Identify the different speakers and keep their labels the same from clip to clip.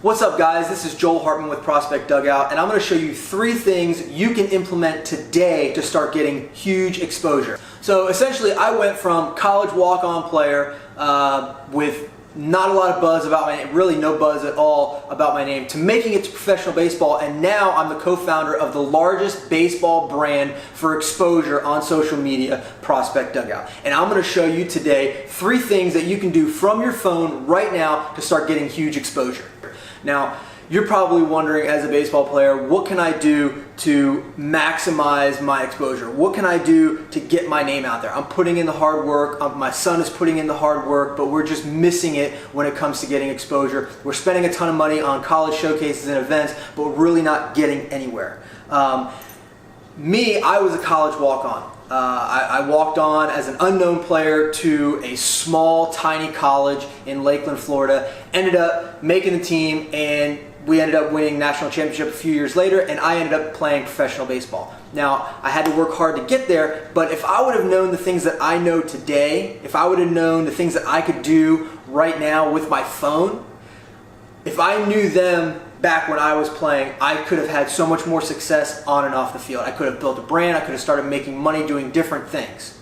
Speaker 1: What's up, guys? This is Joel Hartman with Prospect Dugout, and I'm going to show you 3 things you can implement today to start getting huge exposure. So essentially, I went from college walk-on player with not a lot of buzz about my name, really no buzz at all about my name, to making it to professional baseball, and now I'm the co-founder of the largest baseball brand for exposure on social media, Prospect Dugout. And I'm going to show you today 3 things that you can do from your phone right now to start getting huge exposure. Now, you're probably wondering, as a baseball player, what can I do to maximize my exposure? What can I do to get my name out there? I'm putting in the hard work, my son is putting in the hard work, but we're just missing it when it comes to getting exposure. We're spending a ton of money on college showcases and events, but we're really not getting anywhere. I was a college walk-on. I walked on as an unknown player to a small, tiny college in Lakeland, Florida, ended up making the team, and we ended up winning national championship a few years later, and I ended up playing professional baseball. Now, I had to work hard to get there, but if I would have known the things that I know today, if I would have known the things that I could do right now with my phone, if I knew them back when I was playing, I could have had so much more success on and off the field. I could have built a brand, I could have started making money doing different things.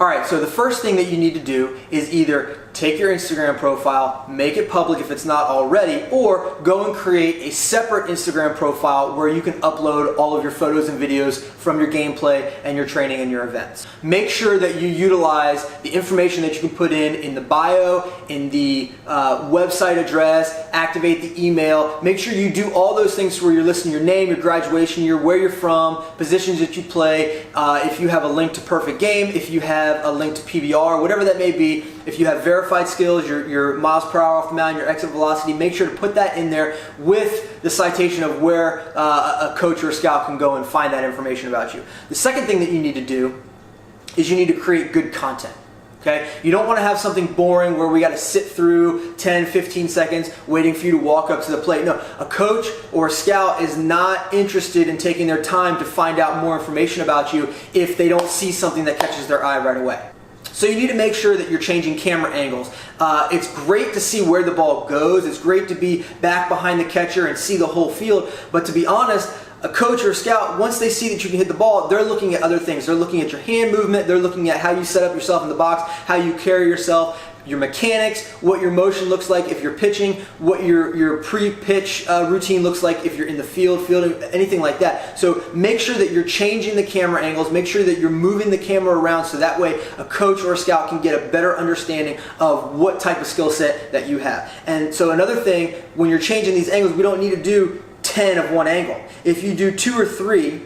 Speaker 1: Alright, so the first thing that you need to do is either take your Instagram profile, make it public if it's not already, or go and create a separate Instagram profile where you can upload all of your photos and videos from your gameplay and your training and your events. Make sure that you utilize the information that you can put in the bio, in the website address, activate the email. Make sure you do all those things where you're listing your name, your graduation year, where you're from, positions that you play, if you have a link to Perfect Game, if you have a link to PBR, whatever that may be. If you have verified skills, your miles per hour off the mound, your exit velocity, make sure to put that in there with the citation of where a coach or a scout can go and find that information about you. The second thing that you need to do is you need to create good content. Okay? You don't want to have something boring where we got to sit through 10, 15 seconds waiting for you to walk up to the plate. No, a coach or a scout is not interested in taking their time to find out more information about you if they don't see something that catches their eye right away. So you need to make sure that you're changing camera angles. It's great to see where the ball goes. It's great to be back behind the catcher and see the whole field. But to be honest, a coach or a scout, once they see that you can hit the ball, they're looking at other things. They're looking at your hand movement. They're looking at how you set up yourself in the box, how you carry yourself, your mechanics, what your motion looks like if you're pitching, what your pre-pitch routine looks like if you're in the field, fielding, anything like that. So make sure that you're changing the camera angles, make sure that you're moving the camera around so that way a coach or a scout can get a better understanding of what type of skill set that you have. And so another thing, when you're changing these angles, we don't need to do 10 of one angle. If you do 2 or 3,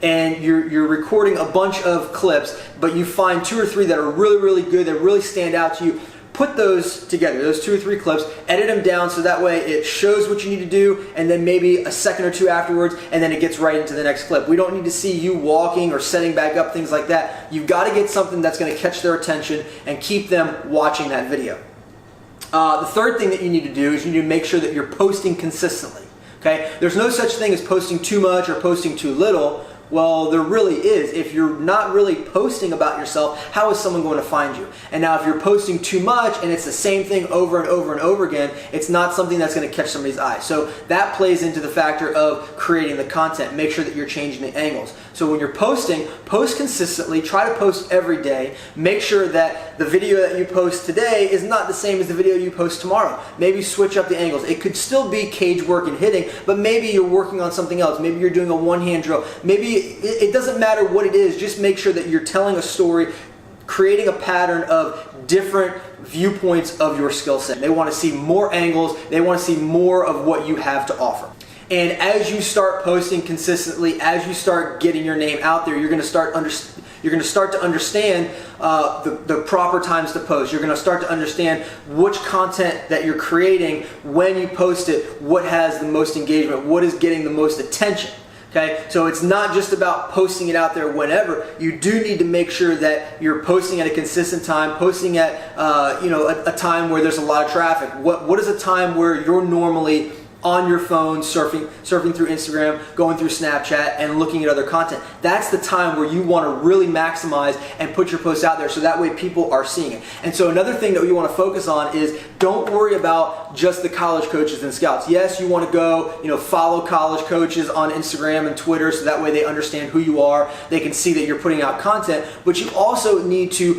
Speaker 1: and you're recording a bunch of clips, but you find 2 or 3 that are really, really good, that really stand out to you, put those together, those 2 or 3 clips, edit them down so that way it shows what you need to do, and then maybe a second or 2 afterwards, and then it gets right into the next clip. We don't need to see you walking or setting back up, things like that. You've got to get something that's going to catch their attention and keep them watching that video. The third thing that you need to do is you need to make sure that you're posting consistently. Okay? There's no such thing as posting too much or posting too little. Well, there really is. If you're not really posting about yourself, how is someone going to find you? And now if you're posting too much and it's the same thing over and over and over again, it's not something that's going to catch somebody's eye. So that plays into the factor of creating the content. Make sure that you're changing the angles. So when you're posting, post consistently, try to post every day. Make sure that the video that you post today is not the same as the video you post tomorrow. Maybe switch up the angles. It could still be cage work and hitting, but maybe you're working on something else. Maybe you're doing a one-hand drill. Maybe it doesn't matter what it is, just make sure that you're telling a story, creating a pattern of different viewpoints of your skill set. They want to see more angles, they want to see more of what you have to offer. And as you start posting consistently, as you start getting your name out there, you're going to start to understand the proper times to post. You're going to start to understand which content that you're creating, when you post it, what has the most engagement, what is getting the most attention. Okay, so it's not just about posting it out there whenever. You do need to make sure that you're posting at a consistent time, posting at a time where there's a lot of traffic. What is a time where you're normally on your phone, surfing through Instagram, going through Snapchat, and looking at other content. That's the time where you want to really maximize and put your posts out there so that way people are seeing it. And so another thing that we want to focus on is don't worry about just the college coaches and scouts. Yes, you want to go, follow college coaches on Instagram and Twitter so that way they understand who you are. They can see that you're putting out content, but you also need to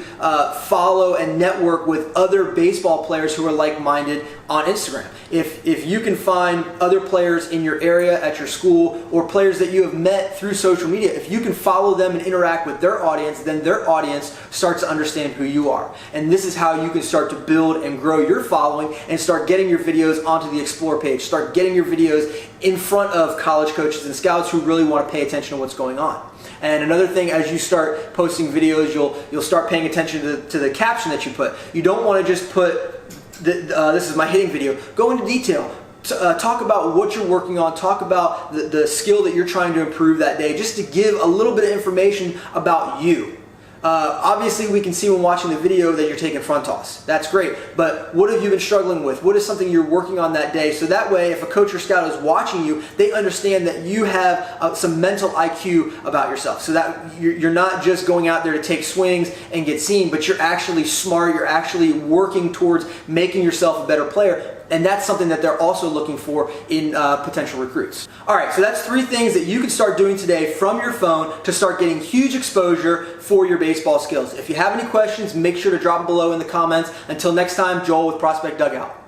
Speaker 1: follow and network with other baseball players who are like-minded on Instagram. If you can find other players in your area at your school or players that you have met through social media, if you can follow them and interact with their audience, then their audience starts to understand who you are. And this is how you can start to build and grow your following and start getting your videos onto the Explore page, start getting your videos in front of college coaches and scouts who really want to pay attention to what's going on. And another thing, as you start posting videos, you'll start paying attention to the caption that you put. You don't want to just put, this is my hitting video. Go into detail. Talk about what you're working on. Talk about the skill that you're trying to improve that day, just to give a little bit of information about you. Obviously, we can see when watching the video that you're taking front toss. That's great. But what have you been struggling with? What is something you're working on that day? So that way, if a coach or scout is watching you, they understand that you have some mental IQ about yourself. So that you're not just going out there to take swings and get seen, but you're actually smart. You're actually working towards making yourself a better player. And that's something that they're also looking for in potential recruits. All right, so that's 3 things that you can start doing today from your phone to start getting huge exposure for your baseball skills. If you have any questions, make sure to drop them below in the comments. Until next time, Joel with Prospect Dugout.